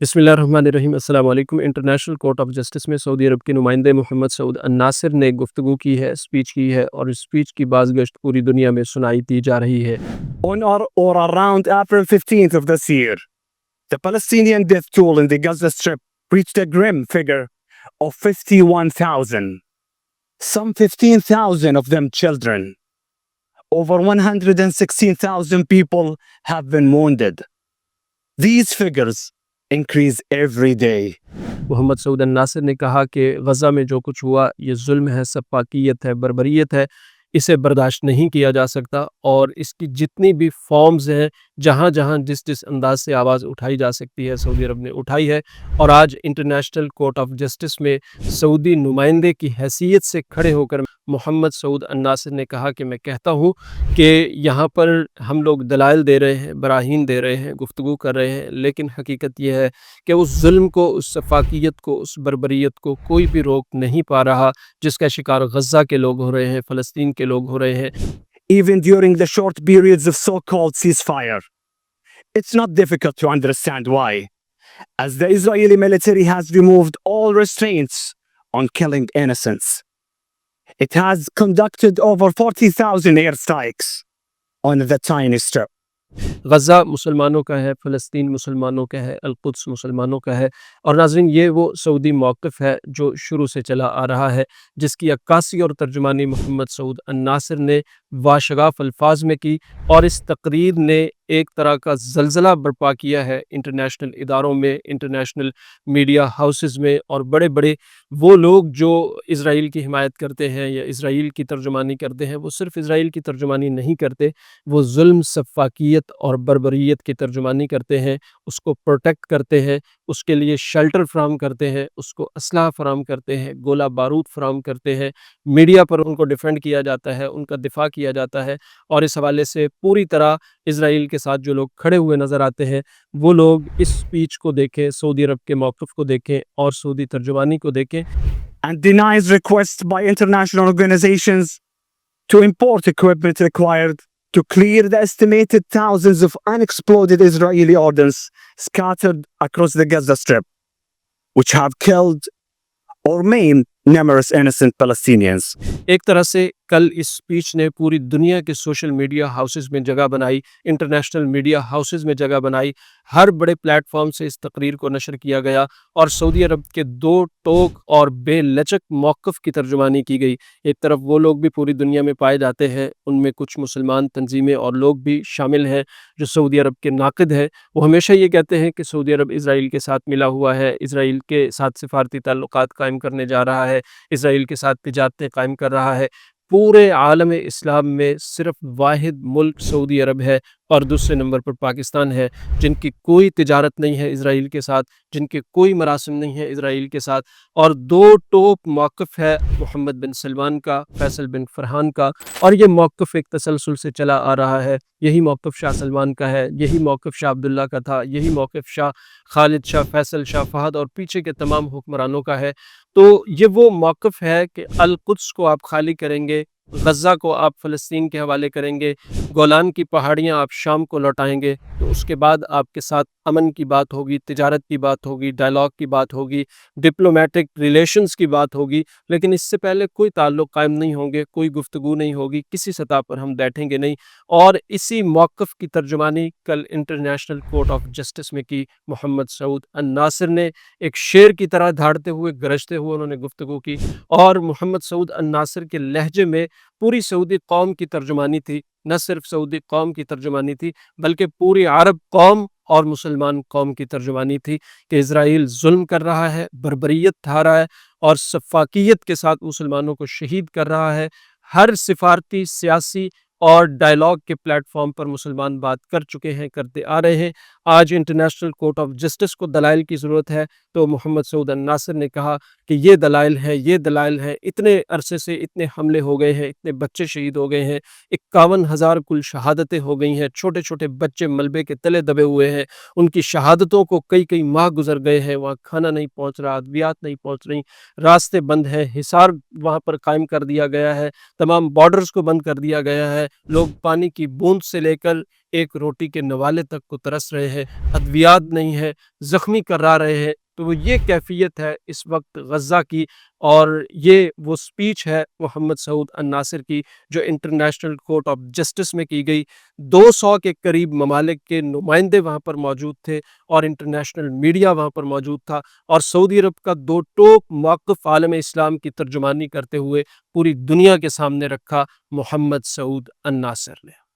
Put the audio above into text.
बिस्मिल्लाहिर्रहमानिर्रहीम। अस्सलाम वालेकुम। इंटरनेशनल कोर्ट ऑफ जस्टिस में सऊदी अरब के नुमाइंदे मोहम्मद सऊद अन्नासिर ने गुफ्तगू की है, स्पीच की है और इस स्पीच की बाज़गश्त पूरी दुनिया में सुनाई दी जा रही है। On or around April 15th of this year, the Palestinian death toll in the Gaza Strip reached a grim figure of 51,000. Some 15,000 of them children. Over 116,000 people have been wounded. These figures increase every day. Mohammad Saud अन्नासिर ने कहा कि गज़ा में जो कुछ हुआ ये जुल्म है, सफ़ाकियत है, बर्बरियत है, इसे बर्दाश्त नहीं किया जा सकता और इसकी जितनी भी फॉर्म्स हैं, जहाँ जहाँ जिस जिस अंदाज से आवाज़ उठाई जा सकती है सऊदी अरब ने उठाई है। और आज इंटरनेशनल कोर्ट ऑफ जस्टिस में सऊदी नुमाइंदे की हैसियत से खड़े होकर मोहम्मद सऊद अन्नासिर ने कहा कि मैं कहता हूँ कि यहाँ पर हम लोग दलाइल दे रहे हैं, बराहीन दे रहे हैं, गुफ्तगू कर रहे हैं, लेकिन हकीकत यह है कि उस जुल्म को, उस सफ़ाकियत को, उस बर्बरियत को कोई भी रोक नहीं पा रहा जिसका शिकार गज़ा के लोग हो रहे हैं, फ़लस्तीन के लोग हो रहे हैं। Even during the short periods of so-called ceasefire, it's not difficult to understand why, as the Israeli military has removed all restraints on killing innocents. It has conducted over 40,000 airstrikes on the tiny strip. गज़ा मुसलमानों का है, फ़लस्तीन मुसलमानों का है, Al-Quds मुसलमानों का है। और नाज़रीन, ये वो सऊदी मौक़िफ़ है जो शुरू से चला आ रहा है, जिसकी अक्कासी और तर्जुमानी मोहम्मद सऊद अन्नासिर ने वाशगाफ़ अल्फाज में की और इस तकरीर ने एक तरह का ज़लज़ला बर्पा किया है इंटरनेशनल इदारों में, इंटरनेशनल मीडिया हाउसेज़ में। और बड़े बड़े वो लोग जो इज़राइल की हिमायत करते हैं या इज़राइल की तर्जुमानी करते हैं, वो सिर्फ़ इज़राइल की तर्जुमानी नहीं करते, वो जुल्म, सफ़ाकियत और बर्बरियत की तर्जुमानी करते हैं, उसको प्रोटेक्ट करते हैं, उसके लिए शेल्टर फ़राहम करते हैं, उसको असलहा फ़राहम करते हैं, गोला बारूद फ़राहम करते हैं। मीडिया पर उनको डिफेंड किया जाता है, उनका दिफ़ा किया जाता है। और इस हवाले से पूरी तरह इज़राइल के साथ जो लोग खड़े हुए नज़र आते हैं, वो लोग इस स्पीच को देखें, सऊदी अरब के मौक़िफ़ को देखें और सऊदी तर्जुमानी को देखें। And denies requests by international organizations to import equipment required to clear the estimated thousands of unexploded Israeli ordnance scattered across the Gaza Strip, which have killed or maimed numerous innocent Palestinians. एक तरह से कल इस speech ने पूरी दुनिया के social media houses में जगह बनाई, इंटरनेशनल मीडिया हाउसेस में जगह बनाई। हर बड़े प्लेटफॉर्म से इस तकरीर को नशर किया गया और सऊदी अरब के दो टोक और बेलचक मौक़िफ़ की तर्जुमानी की गई। एक तरफ वो लोग भी पूरी दुनिया में पाए जाते हैं, उनमें कुछ मुसलमान तंजीमें और लोग भी शामिल हैं जो सऊदी अरब के नाक़िद हैं। वो हमेशा ये कहते हैं कि सऊदी अरब इज़राइल के साथ मिला हुआ है, इज़राइल के साथ सिफारती ताल्लुकात कायम करने जा रहा है, इज़राइल के साथ तिजारतें कायम कर रहा है। पूरे आलम इस्लाम में सिर्फ वाहिद मुल्क सऊदी अरब है और दूसरे नंबर पर पाकिस्तान है, जिनकी कोई तिजारत नहीं है इज़राइल के साथ, जिनके कोई मरासिम नहीं है इज़राइल के साथ। और दो टॉप मौक़िफ़ है मोहम्मद बिन सलमान का, फैसल बिन फरहान का, और ये मौक़िफ़ एक तसलसल से चला आ रहा है। यही मौक़िफ़ शाह सलमान का है, यही मौक़िफ़ शाह अब्दुल्ला का था, यही मौक़िफ़ शाह खालिद, शाह फैसल, शाह फहद और पीछे के तमाम हुक्मरानों का है। तो ये वो मौक़िफ़ है कि अल-कुद्स को आप खाली करेंगे, गज़ा को आप फ़लस्तीन के हवाले करेंगे, गोलान की पहाड़ियाँ आप शाम को लौटाएँगे, तो उसके बाद आपके साथ अमन की बात होगी, तिजारत की बात होगी, डायलॉग की बात होगी, डिप्लोमेटिक रिलेशंस की बात होगी। लेकिन इससे पहले कोई ताल्लुक़ कायम नहीं होंगे, कोई गुफ्तगू नहीं होगी, किसी सतह पर हम बैठेंगे नहीं। और इसी मौक़िफ़ की तर्जुमानी कल इंटरनेशनल कोर्ट ऑफ जस्टिस में की मोहम्मद सऊद अन्नासिर ने। एक शेर की तरह धाड़ते हुए, गरजते हुए उन्होंने गुफ्तगू की और मोहम्मद सऊद अन्नासिर के लहजे में पूरी सऊदी कौम की तर्जुमानी थी। न सिर्फ सऊदी कौम की तर्जुमानी थी, बल्कि पूरी अरब कौम और मुसलमान कौम की तर्जुमानी थी कि इज़राइल जुल्म कर रहा है, बर्बरियत ढा रहा है और सफ़ाकियत के साथ मुसलमानों को शहीद कर रहा है। हर सिफारती, सियासी और डायलॉग के प्लेटफॉर्म पर मुसलमान बात कर चुके हैं, करते आ रहे हैं। आज इंटरनेशनल कोर्ट ऑफ जस्टिस को दलाइल की ज़रूरत है, तो मोहम्मद सऊद अन्नासिर ने कहा कि ये दलाइल है, ये दलाइल है। इतने अरसे से इतने हमले हो गए हैं, इतने बच्चे शहीद हो गए हैं, 51,000 कुल शहादतें हो गई हैं, छोटे छोटे बच्चे मलबे के तले दबे हुए हैं, उनकी शहादतों को कई कई माह गुजर गए हैं, वहाँ खाना नहीं पहुँच रहा, अद्वियात नहीं पहुँच रही, रास्ते बंद हैं, हिसार वहाँ पर कायम कर दिया गया है, तमाम बॉर्डर्स को बंद कर दिया गया है। لوگ پانی کی بوند سے لے کر ایک روٹی کے نوالے تک کو ترس رہے ہیں، ادویات نہیں ہے، زخمی کرا رہے ہیں۔ تو وہ یہ کیفیت ہے اس وقت غزہ کی، اور یہ وہ سپیچ ہے محمد سعود الناصر کی جو انٹرنیشنل کورٹ آف جسٹس میں کی گئی۔ 200 کے قریب ممالک کے نمائندے وہاں پر موجود تھے اور انٹرنیشنل میڈیا وہاں پر موجود تھا، اور سعودی عرب کا دو ٹوک موقف عالم اسلام کی ترجمانی کرتے ہوئے پوری دنیا کے سامنے رکھا محمد سعود الناصر نے۔